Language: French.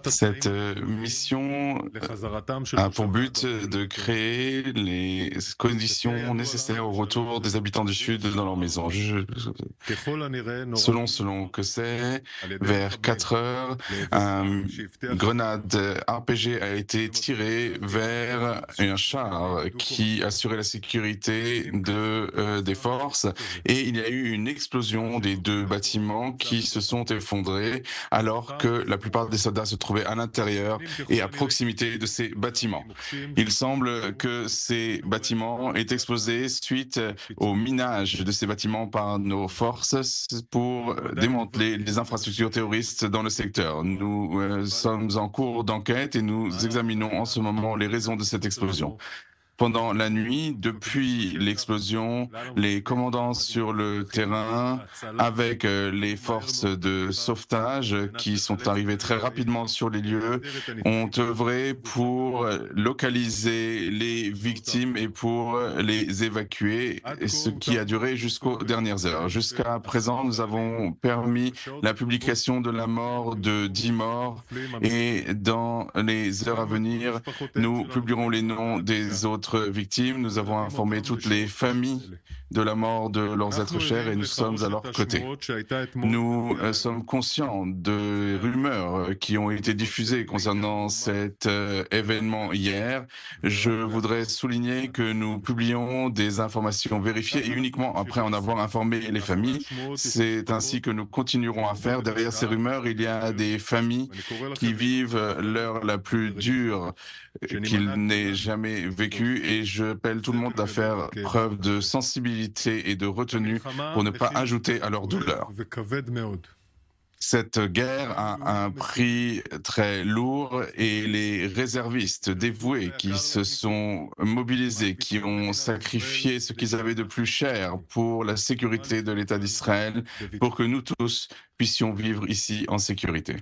Cette mission a pour but de créer les conditions nécessaires au retour des habitants du Sud dans leur maison. Selon que c'est, vers 4 heures, une grenade RPG a été tirée vers un char qui assurait la sécurité des forces et il y a eu une explosion des deux bâtiments qui se sont effondrés alors que la plupart des soldats se trouvaient à l'intérieur et à proximité de ces bâtiments. Il semble que ces bâtiments aient explosé suite au minage de ces bâtiments par nos forces pour démanteler les infrastructures terroristes dans le secteur. Nous sommes en cours d'enquête et nous examinons en ce moment les raisons de cette explosion. Pendant la nuit, depuis l'explosion, les commandants sur le terrain, avec les forces de sauvetage qui sont arrivées très rapidement sur les lieux, ont œuvré pour localiser les victimes et pour les évacuer, ce qui a duré jusqu'aux dernières heures. Jusqu'à présent, nous avons permis la publication de la mort de 10 morts et dans les heures à venir, nous publierons les noms des autres victimes. Nous avons informé toutes les familles de la mort de leurs êtres chers et nous sommes à leur côté. Nous sommes conscients de rumeurs qui ont été diffusées concernant cet événement hier. Je voudrais souligner que nous publions des informations vérifiées et uniquement après en avoir informé les familles. C'est ainsi que nous continuerons à faire. Derrière ces rumeurs, il y a des familles qui vivent l'heure la plus dure qu'il n'ait jamais vécue et j'appelle tout le monde à faire preuve de sensibilité et de retenue pour ne pas ajouter à leur douleur. Cette guerre a un prix très lourd et les réservistes dévoués qui se sont mobilisés, qui ont sacrifié ce qu'ils avaient de plus cher pour la sécurité de l'État d'Israël, pour que nous tous puissions vivre ici en sécurité.